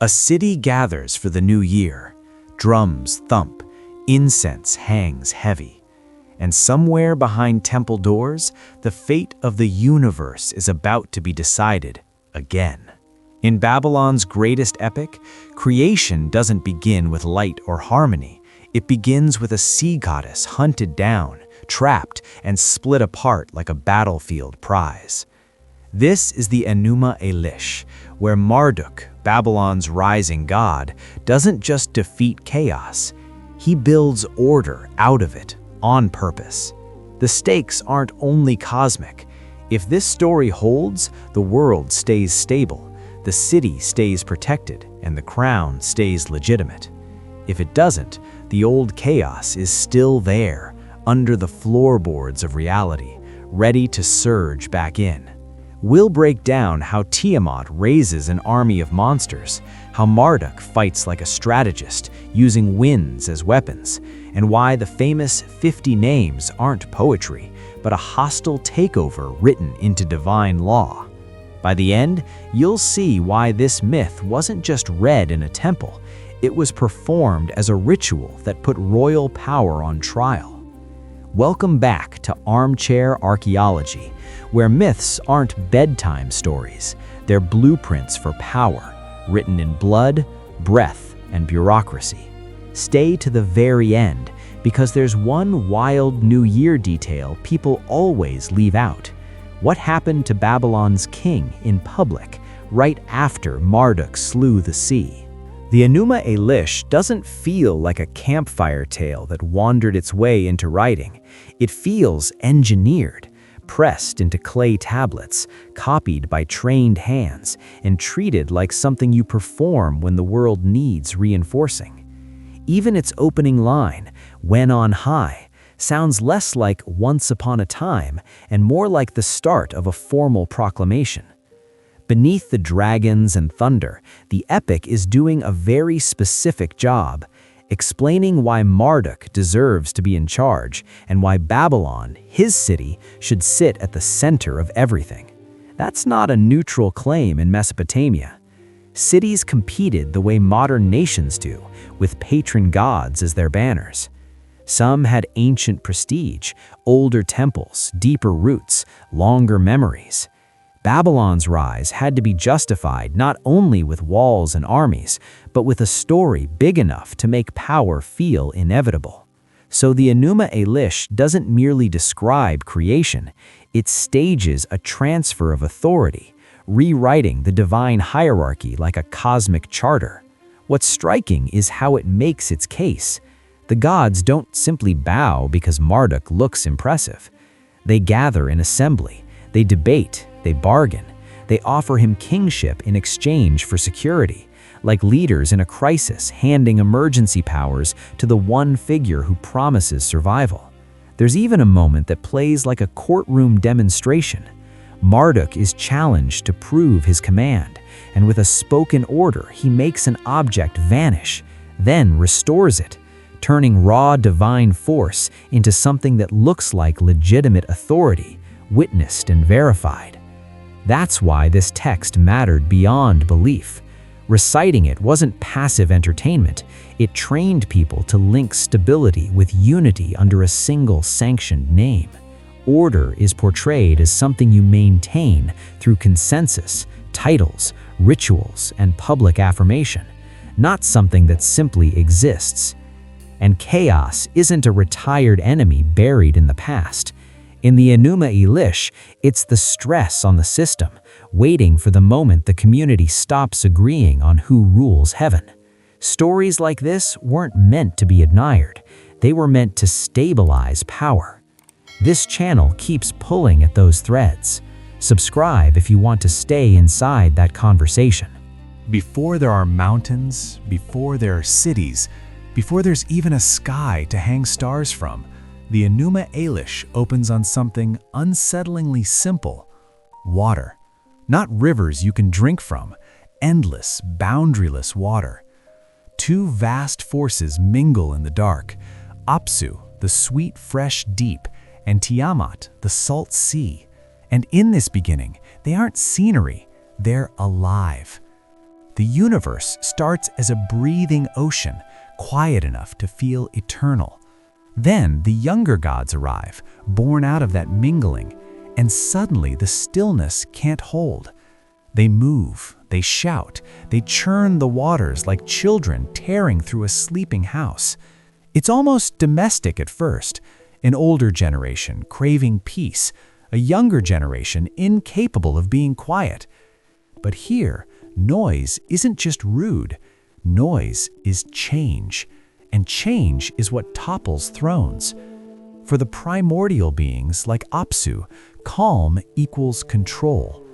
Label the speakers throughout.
Speaker 1: A city gathers for the new year. Drums thump, incense hangs heavy. And somewhere behind temple doors, the fate of the universe is about to be decided again. In Babylon's greatest epic, creation doesn't begin with light or harmony. It begins with a sea goddess hunted down, trapped, and split apart like a battlefield prize. This is the Enuma Elish, where Marduk, Babylon's rising god, doesn't just defeat chaos. He builds order out of it, on purpose. The stakes aren't only cosmic. If this story holds, the world stays stable, the city stays protected, and the crown stays legitimate. If it doesn't, the old chaos is still there, under the floorboards of reality, ready to surge back in. We'll break down how Tiamat raises an army of monsters, how Marduk fights like a strategist, using winds as weapons, and why the famous 50 names aren't poetry, but a hostile takeover written into divine law. By the end, you'll see why this myth wasn't just read in a temple, it was performed as a ritual that put royal power on trial. Welcome back to Armchair Archaeology, where myths aren't bedtime stories, they're blueprints for power, written in blood, breath, and bureaucracy. Stay to the very end, because there's one wild New Year detail people always leave out. What happened to Babylon's king in public, right after Marduk slew the sea? The Enuma Elish doesn't feel like a campfire tale that wandered its way into writing. It feels engineered, pressed into clay tablets, copied by trained hands, and treated like something you perform when the world needs reinforcing. Even its opening line, "When on high," sounds less like once upon a time and more like the start of a formal proclamation. Beneath the dragons and thunder, the epic is doing a very specific job, explaining why Marduk deserves to be in charge and why Babylon, his city, should sit at the center of everything. That's not a neutral claim in Mesopotamia. Cities competed the way modern nations do, with patron gods as their banners. Some had ancient prestige, older temples, deeper roots, longer memories. Babylon's rise had to be justified not only with walls and armies, but with a story big enough to make power feel inevitable. So the Enuma Elish doesn't merely describe creation, it stages a transfer of authority, rewriting the divine hierarchy like a cosmic charter. What's striking is how it makes its case. The gods don't simply bow because Marduk looks impressive. They gather in assembly, they debate, they bargain. They offer him kingship in exchange for security, like leaders in a crisis handing emergency powers to the one figure who promises survival. There's even a moment that plays like a courtroom demonstration. Marduk is challenged to prove his command, and with a spoken order, he makes an object vanish, then restores it, turning raw divine force into something that looks like legitimate authority, witnessed and verified. That's why this text mattered beyond belief. Reciting it wasn't passive entertainment, it trained people to link stability with unity under a single sanctioned name. Order is portrayed as something you maintain through consensus, titles, rituals, and public affirmation, not something that simply exists. And chaos isn't a retired enemy buried in the past. In the Enuma Elish, it's the stress on the system, waiting for the moment the community stops agreeing on who rules heaven. Stories like this weren't meant to be admired, they were meant to stabilize power. This channel keeps pulling at those threads. Subscribe if you want to stay inside that conversation.
Speaker 2: Before there are mountains, before there are cities, before there's even a sky to hang stars from, the Enuma Elish opens on something unsettlingly simple: water. Not rivers you can drink from, endless, boundaryless water. Two vast forces mingle in the dark: Apsu, the sweet, fresh deep, and Tiamat, the salt sea. And in this beginning, they aren't scenery, they're alive. The universe starts as a breathing ocean, quiet enough to feel eternal. Then the younger gods arrive, born out of that mingling, and suddenly the stillness can't hold. They move, they shout, they churn the waters like children tearing through a sleeping house. It's almost domestic at first, an older generation craving peace, a younger generation incapable of being quiet. But here, noise isn't just rude. Noise is change, and change is what topples thrones. For the primordial beings like Apsu, calm equals control.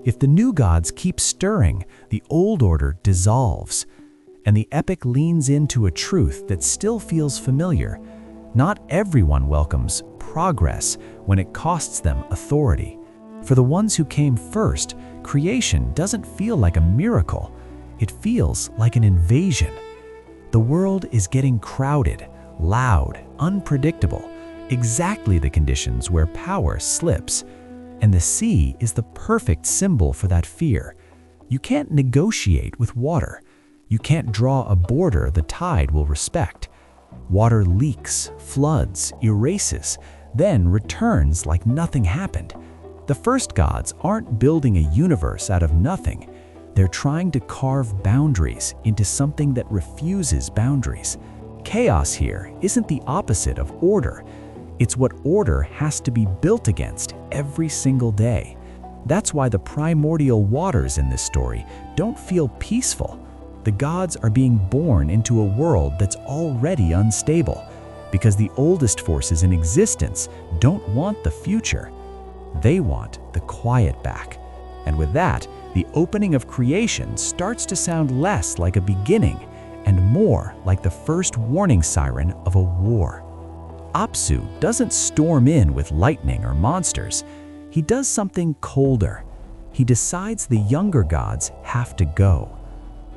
Speaker 2: If the new gods keep stirring, the old order dissolves. And the epic leans into a truth that still feels familiar. Not everyone welcomes progress when it costs them authority. For the ones who came first, creation doesn't feel like a miracle. It feels like an invasion. The world is getting crowded, loud, unpredictable, exactly the conditions where power slips. And the sea is the perfect symbol for that fear. You can't negotiate with water. You can't draw a border the tide will respect. Water leaks, floods, erases, then returns like nothing happened. The first gods aren't building a universe out of nothing. They're trying to carve boundaries into something that refuses boundaries. Chaos here isn't the opposite of order. It's what order has to be built against every single day. That's why the primordial waters in this story don't feel peaceful. The gods are being born into a world that's already unstable, because the oldest forces in existence don't want the future. They want the quiet back. And with that, the opening of creation starts to sound less like a beginning and more like the first warning siren of a war. Apsu doesn't storm in with lightning or monsters. He does something colder. He decides the younger gods have to go.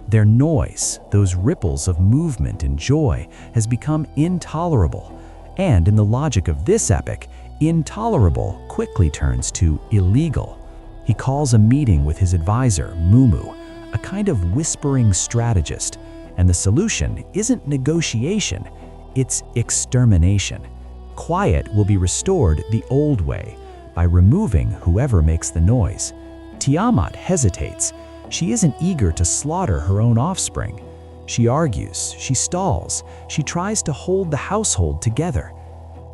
Speaker 2: Their noise, those ripples of movement and joy, has become intolerable. And in the logic of this epic, intolerable quickly turns to illegal. He calls a meeting with his advisor, Mumu, a kind of whispering strategist. And the solution isn't negotiation, it's extermination. Quiet will be restored the old way, by removing whoever makes the noise. Tiamat hesitates. She isn't eager to slaughter her own offspring. She argues, she stalls, she tries to hold the household together.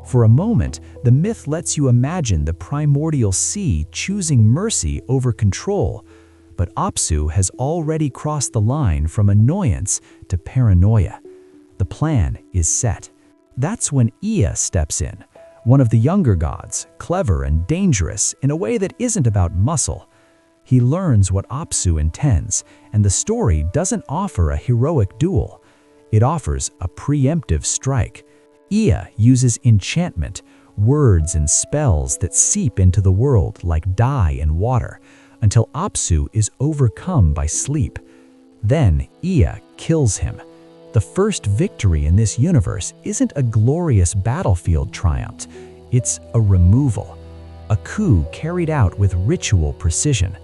Speaker 2: For a moment, the myth lets you imagine the primordial sea choosing mercy over control, but Apsu has already crossed the line from annoyance to paranoia. The plan is set. That's when Ea steps in, one of the younger gods, clever and dangerous in a way that isn't about muscle. He learns what Apsu intends, and the story doesn't offer a heroic duel. It offers a preemptive strike. Ea uses enchantment, words and spells that seep into the world like dye and water, until Apsu is overcome by sleep. Then Ea kills him. The first victory in this universe isn't a glorious battlefield triumph, it's a removal. A coup carried out with ritual precision.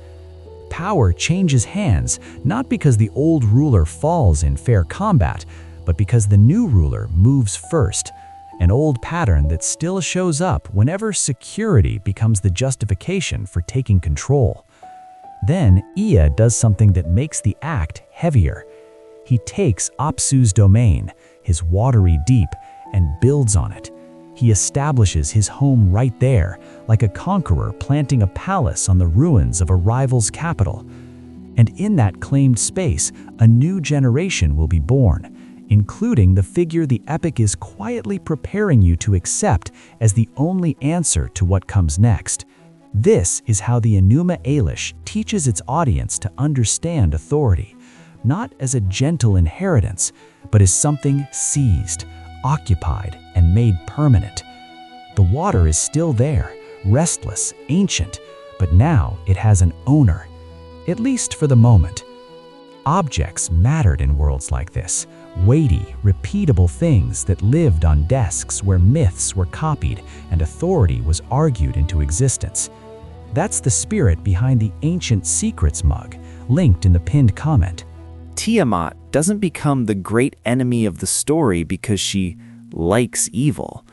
Speaker 2: Power changes hands, not because the old ruler falls in fair combat, but because the new ruler moves first, an old pattern that still shows up whenever security becomes the justification for taking control. Then Ea does something that makes the act heavier. He takes Apsu's domain, his watery deep, and builds on it. He establishes his home right there, like a conqueror planting a palace on the ruins of a rival's capital. And in that claimed space, a new generation will be born, including the figure the epic is quietly preparing you to accept as the only answer to what comes next. This is how the Enuma Elish teaches its audience to understand authority, not as a gentle inheritance, but as something seized, occupied, and made permanent. The water is still there, restless, ancient, but now it has an owner, at least for the moment. Objects mattered in worlds like this, weighty, repeatable things that lived on desks where myths were copied and authority was argued into existence. That's the spirit behind the Ancient Secrets mug, linked in the pinned comment.
Speaker 3: Tiamat doesn't become the great enemy of the story because she likes evil.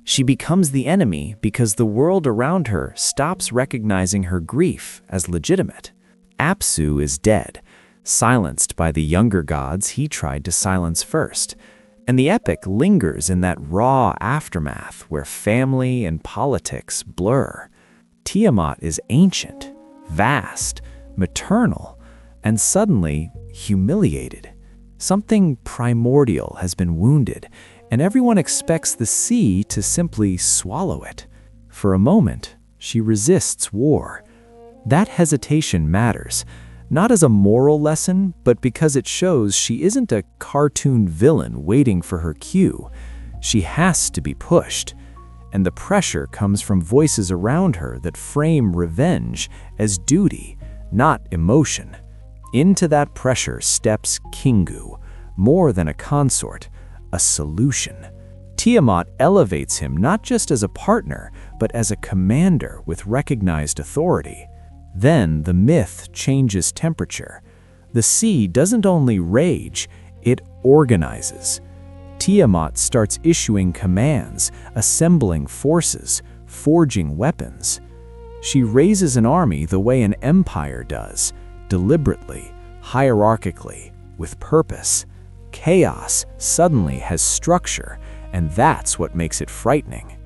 Speaker 3: She becomes the enemy because the world around her stops recognizing her grief as legitimate. Apsu is dead, silenced by the younger gods he tried to silence first. And the epic lingers in that raw aftermath where family and politics blur. Tiamat is ancient, vast, maternal, and suddenly humiliated. Something primordial has been wounded, and everyone expects the sea to simply swallow it. For a moment, she resists war. That hesitation matters, not as a moral lesson, but because it shows she isn't a cartoon villain waiting for her cue. She has to be pushed. And the pressure comes from voices around her that frame revenge as duty, not emotion. Into that pressure steps Kingu, more than a consort, a solution. Tiamat elevates him not just as a partner, but as a commander with recognized authority. Then the myth changes temperature. The sea doesn't only rage, it organizes. Tiamat starts issuing commands, assembling forces, forging weapons. She raises an army the way an empire does, deliberately, hierarchically, with purpose. Chaos suddenly has structure, and that's what makes it frightening.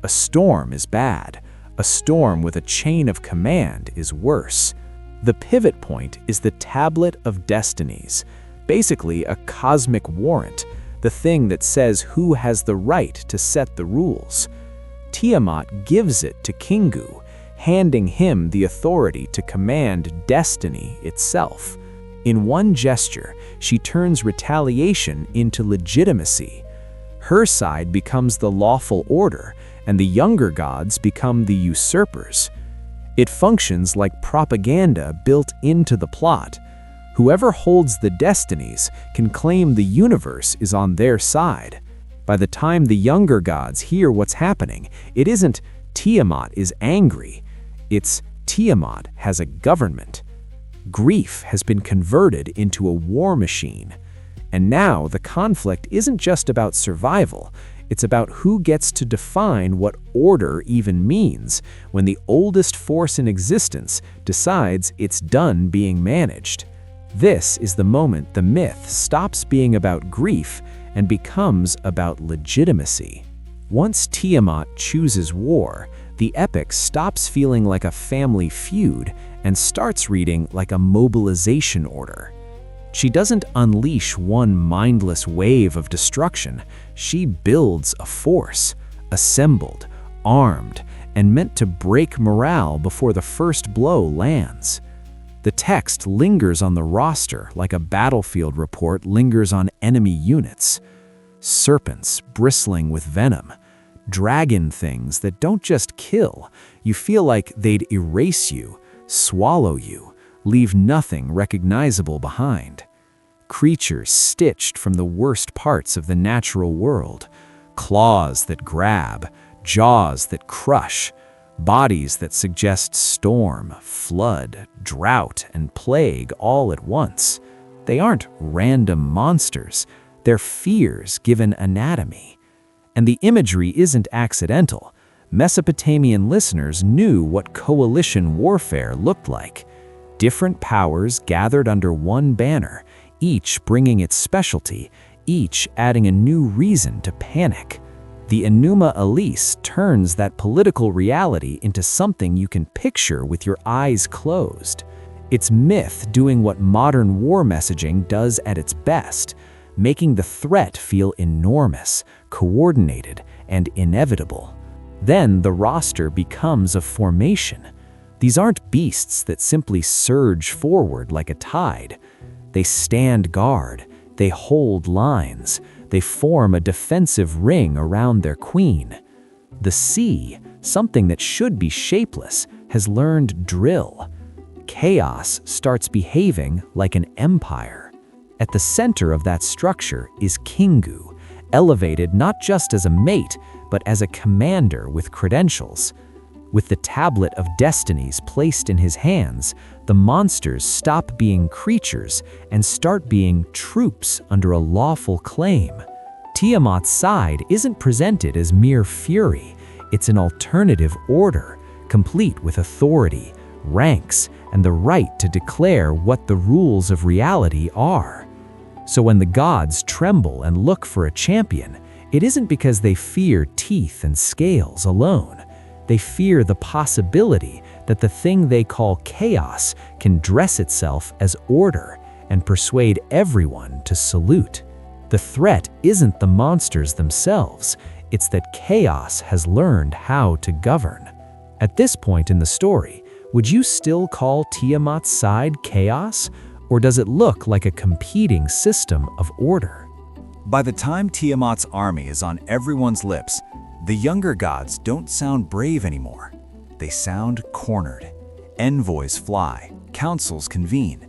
Speaker 3: A storm is bad. A storm with a chain of command is worse. The pivot point is the Tablet of Destinies, basically a cosmic warrant, the thing that says who has the right to set the rules. Tiamat gives it to Kingu, handing him the authority to command destiny itself. In one gesture, she turns retaliation into legitimacy. Her side becomes the lawful order, and the younger gods become the usurpers. It functions like propaganda built into the plot. Whoever holds the destinies can claim the universe is on their side. By the time the younger gods hear what's happening, it isn't Tiamat is angry, it's Tiamat has a government. Grief has been converted into a war machine. And now the conflict isn't just about survival, it's about who gets to define what order even means when the oldest force in existence decides it's done being managed. This is the moment the myth stops being about grief and becomes about legitimacy. Once Tiamat chooses war, the epic stops feeling like a family feud and starts reading like a mobilization order. She doesn't unleash one mindless wave of destruction. She builds a force, assembled, armed, and meant to break morale before the first blow lands. The text lingers on the roster like a battlefield report lingers on enemy units. Serpents bristling with venom, dragon things that don't just kill, you feel like they'd erase you, swallow you, leave nothing recognizable behind. Creatures stitched from the worst parts of the natural world, claws that grab, jaws that crush, bodies that suggest storm, flood, drought, and plague all at once. They aren't random monsters, they're fears given anatomy. And the imagery isn't accidental. Mesopotamian listeners knew what coalition warfare looked like. Different powers gathered under one banner, each bringing its specialty, each adding a new reason to panic. The Enuma Elish turns that political reality into something you can picture with your eyes closed. It's myth doing what modern war messaging does at its best, making the threat feel enormous, coordinated, and inevitable. Then the roster becomes a formation. These aren't beasts that simply surge forward like a tide. They stand guard, they hold lines, they form a defensive ring around their queen. The sea, something that should be shapeless, has learned drill. Chaos starts behaving like an empire. At the center of that structure is Kingu, elevated not just as a mate, but as a commander with credentials.
Speaker 1: With the tablet of destinies placed in his hands, the monsters stop being creatures and start being troops under a lawful claim. Tiamat's side isn't presented as mere fury, it's an alternative order, complete with authority, ranks, and the right to declare what the rules of reality are. So when the gods tremble and look for a champion, it isn't because they fear teeth and scales alone. They fear the possibility that the thing they call chaos can dress itself as order and persuade everyone to salute. The threat isn't the monsters themselves, it's that chaos has learned how to govern. At this point in the story, would you still call Tiamat's side chaos, or does it look like a competing system of order?
Speaker 2: By the time Tiamat's army is on everyone's lips, the younger gods don't sound brave anymore. They sound cornered. Envoys fly, councils convene.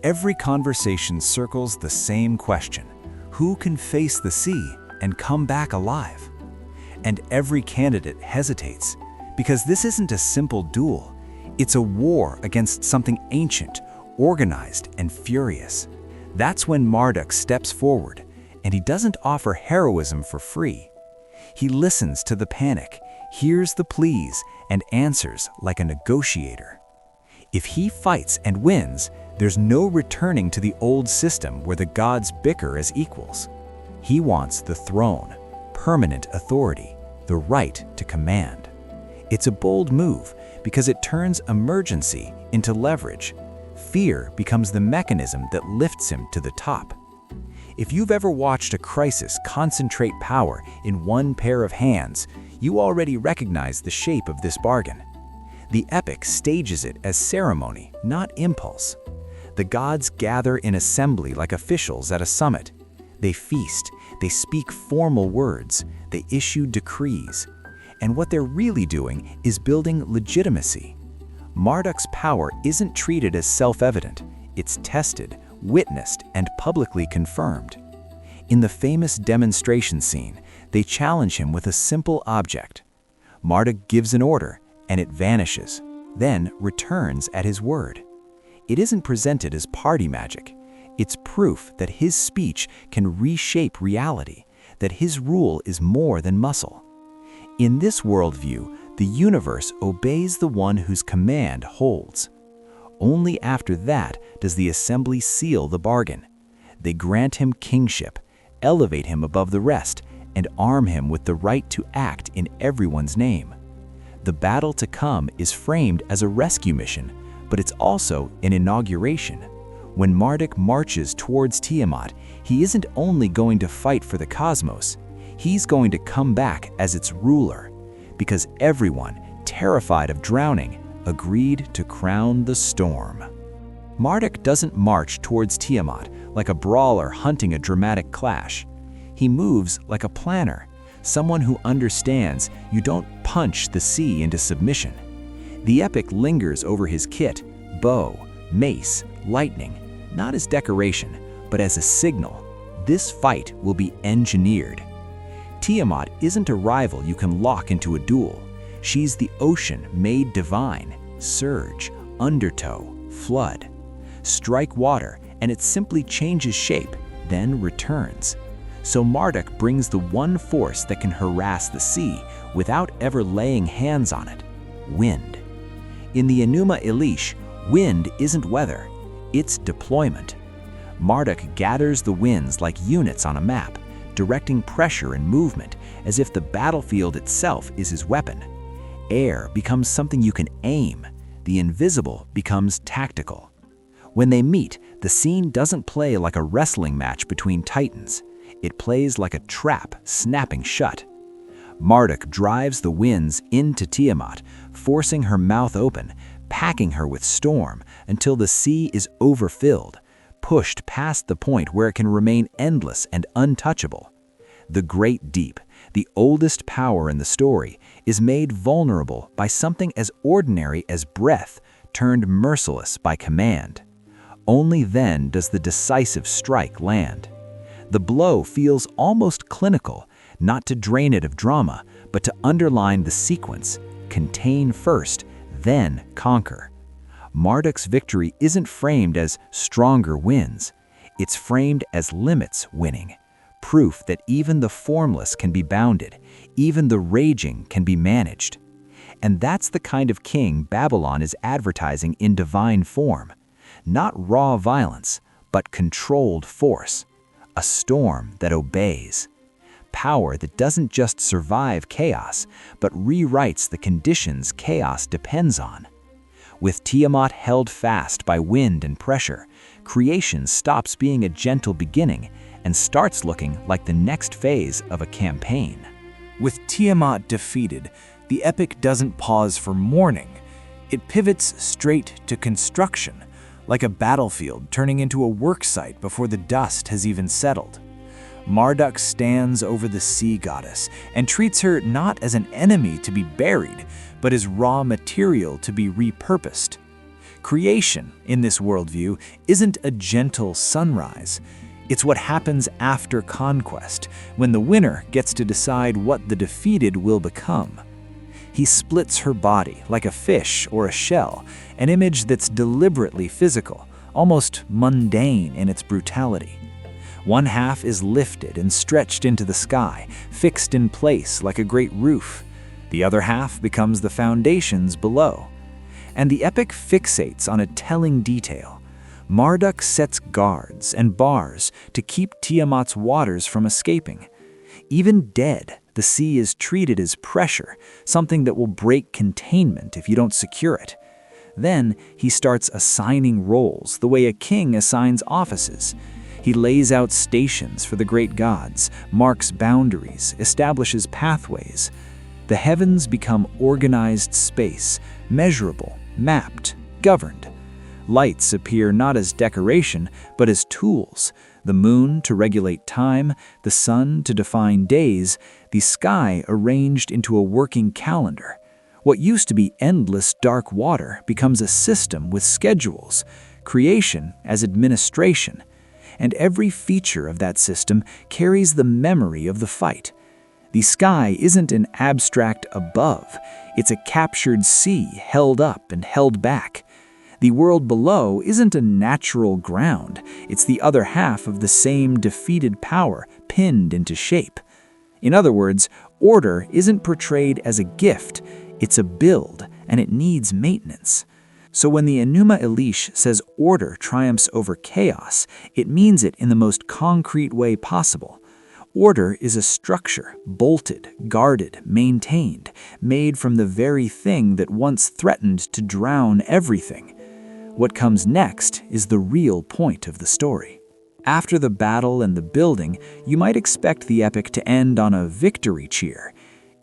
Speaker 2: Every conversation circles the same question: who can face the sea and come back alive? And every candidate hesitates, because this isn't a simple duel. It's a war against something ancient, organized, and furious. That's when Marduk steps forward, and he doesn't offer heroism for free. He listens to the panic, hears the pleas, and answers like a negotiator. If he fights and wins, there's no returning to the old system where the gods bicker as equals. He wants the throne, permanent authority, the right to command. It's a bold move because it turns emergency into leverage. Fear becomes the mechanism that lifts him to the top. If you've ever watched a crisis concentrate power in one pair of hands, you already recognize the shape of this bargain. The epic stages it as ceremony, not impulse. The gods gather in assembly like officials at a summit. They feast, they speak formal words, they issue decrees. And what they're really doing is building legitimacy. Marduk's power isn't treated as self-evident, it's tested, witnessed, and publicly confirmed. In the famous demonstration scene, they challenge him with a simple object. Marduk gives an order, and it vanishes, then returns at his word. It isn't presented as party magic. It's proof that his speech can reshape reality, that his rule is more than muscle. In this worldview, the universe obeys the one whose command holds. Only after that does the assembly seal the bargain. They grant him kingship, elevate him above the rest, and arm him with the right to act in everyone's name. The battle to come is framed as a rescue mission, but it's also an inauguration. When Marduk marches towards Tiamat, he isn't only going to fight for the cosmos, he's going to come back as its ruler, because everyone, terrified of drowning, agreed to crown the storm. Marduk doesn't march towards Tiamat like a brawler hunting a dramatic clash. He moves like a planner, someone who understands you don't punch the sea into submission. The epic lingers over his kit, bow, mace, lightning, not as decoration, but as a signal. This fight will be engineered. Tiamat isn't a rival you can lock into a duel. She's the ocean made divine. Surge, undertow, flood. Strike water, and it simply changes shape, then returns. So Marduk brings the one force that can harass the sea without ever laying hands on it: wind. In the Enuma Elish, wind isn't weather, it's deployment. Marduk gathers the winds like units on a map, directing pressure and movement as if the battlefield itself is his weapon. Air becomes something you can aim. The invisible becomes tactical. When they meet, the scene doesn't play like a wrestling match between titans. It plays like a trap snapping shut. Marduk drives the winds into Tiamat, forcing her mouth open, packing her with storm until the sea is overfilled, pushed past the point where it can remain endless and untouchable. The great deep, the oldest power in the story, is made vulnerable by something as ordinary as breath turned merciless by command. Only then does the decisive strike land. The blow feels almost clinical, not to drain it of drama, but to underline the sequence.
Speaker 1: contain first, then conquer. Marduk's victory isn't framed as stronger wins. It's framed as limits winning, proof that even the formless can be bounded, even the raging can be managed. And that's the kind of king Babylon is advertising in divine form. Not raw violence, but controlled force. A storm that obeys. Power that doesn't just survive chaos, but rewrites the conditions chaos depends on. With Tiamat held fast by wind and pressure, creation stops being a gentle beginning and starts looking like the next phase of a campaign.
Speaker 2: With Tiamat defeated, the epic doesn't pause for mourning. It pivots straight to construction, like a battlefield turning into a worksite before the dust has even settled. Marduk stands over the sea goddess and treats her not as an enemy to be buried, but as raw material to be repurposed. Creation, in this worldview, isn't a gentle sunrise. It's what happens after conquest, when the winner gets to decide what the defeated will become. He splits her body like a fish or a shell, an image that's deliberately physical, almost mundane in its brutality. One half is lifted and stretched into the sky, fixed in place like a great roof. The other half becomes the foundations below. And the epic fixates on a telling detail. Marduk sets guards and bars to keep Tiamat's waters from escaping. Even dead, the sea is treated as pressure, something that will break containment if you don't secure it. Then he starts assigning roles the way a king assigns offices. He lays out stations for the great gods, marks boundaries, establishes pathways. The heavens become organized space, measurable, mapped, governed. Lights appear not as decoration, but as tools. The moon to regulate time, the sun to define days, the sky arranged into a working calendar. What used to be endless dark water becomes a system with schedules, creation as administration. And every feature of that system carries the memory of the fight. The sky isn't an abstract above, it's a captured sea held up and held back. The world below isn't a natural ground, it's the other half of the same defeated power pinned into shape. In other words, order isn't portrayed as a gift, it's a build, and it needs maintenance. So when the Enuma Elish says order triumphs over chaos, it means it in the most concrete way possible. Order is a structure, bolted, guarded, maintained, made from the very thing that once threatened to drown everything. What comes next is the real point of the story. After the battle and the building, you might expect the epic to end on a victory cheer.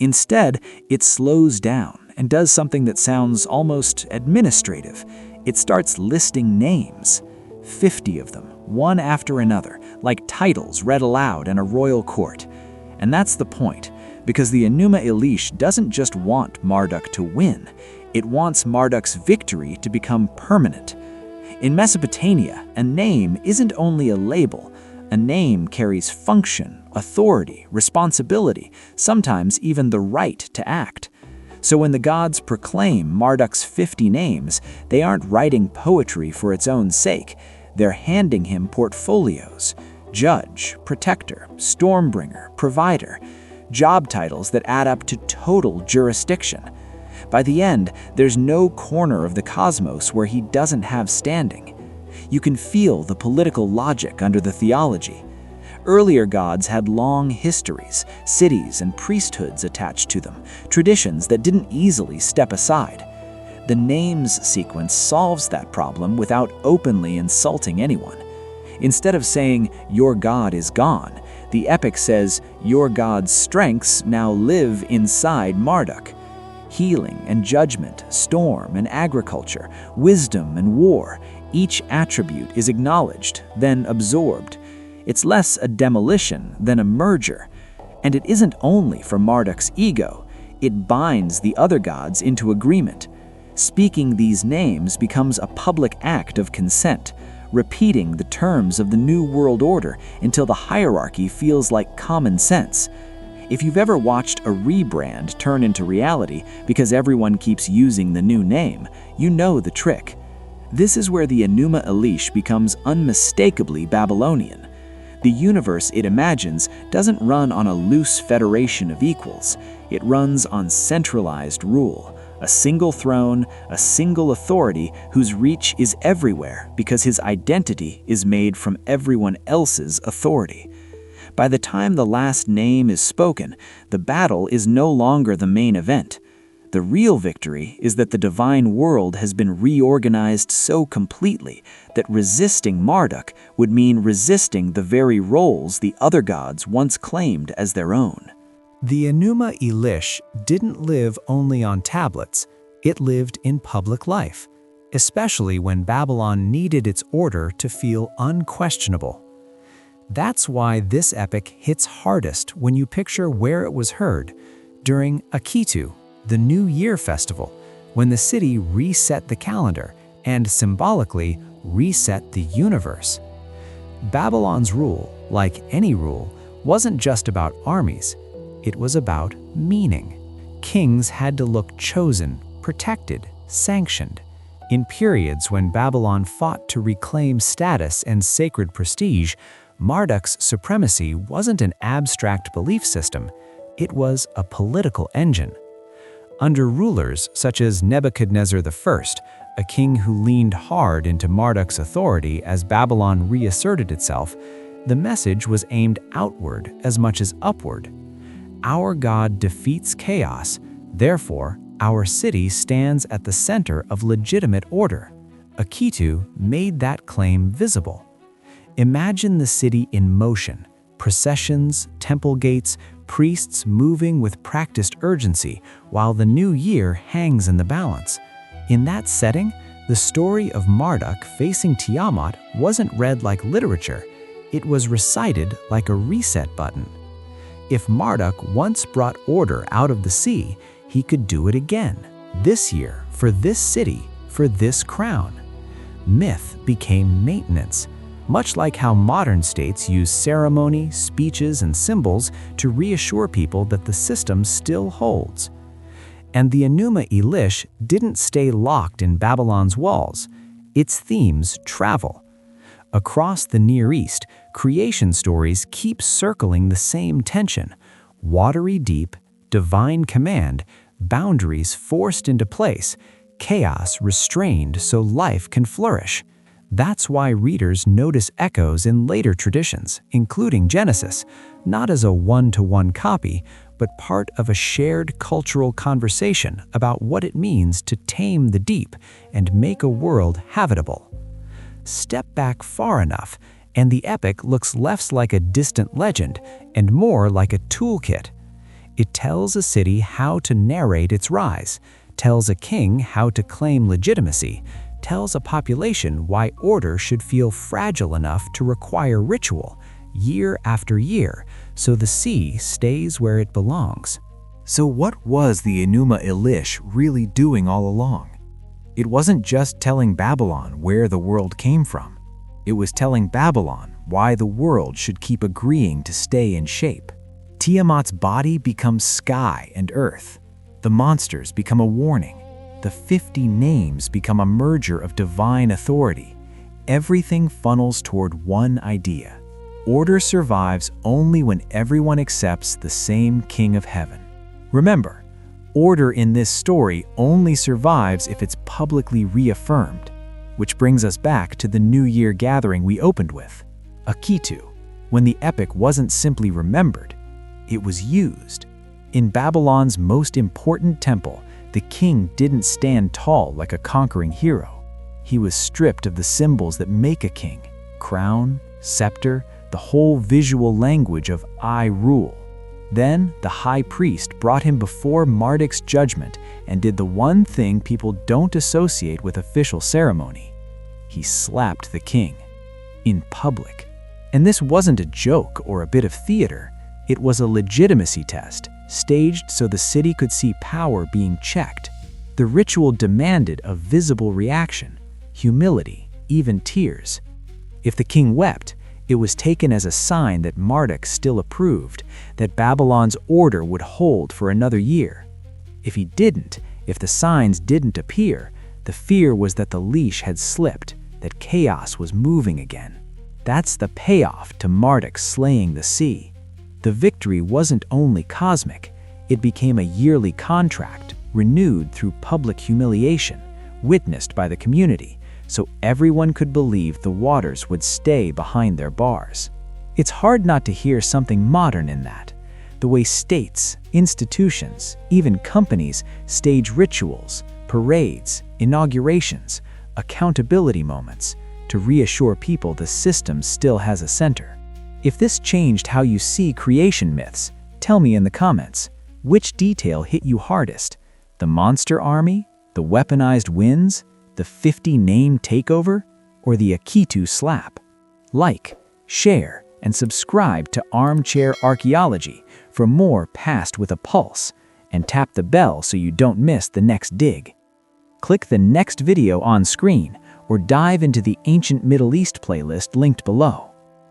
Speaker 2: Instead, it slows down and does something that sounds almost administrative. It starts listing names, 50 of them, one after another, like titles read aloud in a royal court. And that's the point, because the Enuma Elish doesn't just want Marduk to win, it wants Marduk's victory to become permanent. In Mesopotamia, a name isn't only a label. A name carries function, authority, responsibility, sometimes even the right to act. So when the gods proclaim Marduk's 50 names, they aren't writing poetry for its own sake. They're handing him portfolios: judge, protector, stormbringer, provider, job titles that add up to total jurisdiction. By the end, there's no corner of the cosmos where he doesn't have standing. You can feel the political logic under the theology. Earlier gods had long histories, cities and priesthoods attached to them, traditions that didn't easily step aside. The names sequence solves that problem without openly insulting anyone. Instead of saying, "Your god is gone," the epic says, "Your god's strengths now live inside Marduk." Healing and judgment, storm and agriculture, wisdom and war, each attribute is acknowledged, then absorbed. It's less a demolition than a merger. And it isn't only for Marduk's ego, it binds the other gods into agreement. Speaking these names becomes a public act of consent, repeating the terms of the new world order until the hierarchy feels like common sense.
Speaker 3: If you've ever watched a rebrand turn into reality because everyone keeps using the new name, you know the trick. This is where the Enuma Elish becomes unmistakably Babylonian. The universe it imagines doesn't run on a loose federation of equals. It runs on centralized rule, a single throne, a single authority whose reach is everywhere because his identity is made from everyone else's authority. By the time the last name is spoken, the battle is no longer the main event. The real victory is that the divine world has been reorganized so completely that resisting Marduk would mean resisting the very roles the other gods once claimed as their own.
Speaker 2: The Enuma Elish didn't live only on tablets, it lived in public life, especially when Babylon needed its order to feel unquestionable. That's why this epic hits hardest when you picture where it was heard during Akitu, the New Year festival, when the city reset the calendar and symbolically reset the universe. Babylon's rule, like any rule, wasn't just about armies. It was about meaning. Kings had to look chosen, protected, sanctioned. In periods when Babylon fought to reclaim status and sacred prestige, Marduk's supremacy wasn't an abstract belief system. It was a political engine. Under rulers such as Nebuchadnezzar I, a king who leaned hard into Marduk's authority as Babylon reasserted itself, the message was aimed outward as much as upward. Our God defeats chaos, therefore, our city stands at the center of legitimate order. Akitu made that claim visible. Imagine the city in motion, processions, temple gates, priests moving with practiced urgency while the new year hangs in the balance. In that setting, the story of Marduk facing Tiamat wasn't read like literature, it was recited like a reset button. If Marduk once brought order out of the sea, he could do it again, this year, for this city, for this crown. Myth became maintenance, much like how modern states use ceremony, speeches, and symbols to reassure people that the system still holds. And the Enuma Elish didn't stay locked in Babylon's walls. Its themes travel. Across the Near East, creation stories keep circling the same tension: watery deep, divine command, boundaries forced into place, chaos restrained so life can flourish. That's why readers notice echoes in later traditions, including Genesis, not as a one-to-one copy, but part of a shared cultural conversation about what it means to tame the deep and make a world habitable. Step back far enough, and the epic looks less like a distant legend and more like a toolkit. It tells a city how to narrate its rise, tells a king how to claim legitimacy, tells a population why order should feel fragile enough to require ritual, year after year, so the sea stays where it belongs.
Speaker 1: So what was the Enuma Elish really doing all along? It wasn't just telling Babylon where the world came from. It was telling Babylon why the world should keep agreeing to stay in shape. Tiamat's body becomes sky and earth. The monsters become a warning. The 50 names become a merger of divine authority. Everything funnels toward one idea. Order survives only when everyone accepts the same King of Heaven. Remember, order in this story only survives if it's publicly reaffirmed, which brings us back to the New Year gathering we opened with, Akitu, when the epic wasn't simply remembered, it was used. In Babylon's most important temple, the king didn't stand tall like a conquering hero. He was stripped of the symbols that make a king: crown, scepter, the whole visual language of I rule. Then the high priest brought him before Marduk's judgment and did the one thing people don't associate with official ceremony. He slapped the king. In public. And this wasn't a joke or a bit of theater. It was a legitimacy test, staged so the city could see power being checked. The ritual demanded a visible reaction, humility, even tears. If the king wept, It was taken as a sign that Marduk still approved, that Babylon's order would hold for another year. If he didn't, if the signs didn't appear, the fear was that the leash had slipped, that chaos was moving again. That's the payoff to Marduk slaying the sea. The victory wasn't only cosmic, it became a yearly contract, renewed through public humiliation, witnessed by the community, so everyone could believe the waters would stay behind their bars. It's hard not to hear something modern in that. The way states, institutions, even companies stage rituals, parades, inaugurations, accountability moments to reassure people the system still has a center. If this changed how you see creation myths, tell me in the comments, which detail hit you hardest? The monster army? The weaponized winds? The 50-name takeover? Or the Akitu slap? Like, share, and subscribe to Armchair Archaeology for more Past with a Pulse, and tap the bell so you don't miss the next dig. Click the next video on screen or dive into the Ancient Middle East playlist linked below.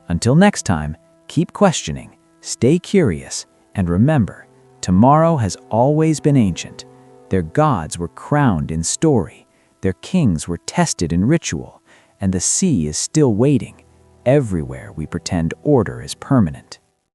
Speaker 1: Until next time, keep questioning, stay curious, and remember, tomorrow has always been ancient. Their gods were crowned in story, their kings were tested in ritual, and the sea is still waiting, everywhere we pretend order is permanent.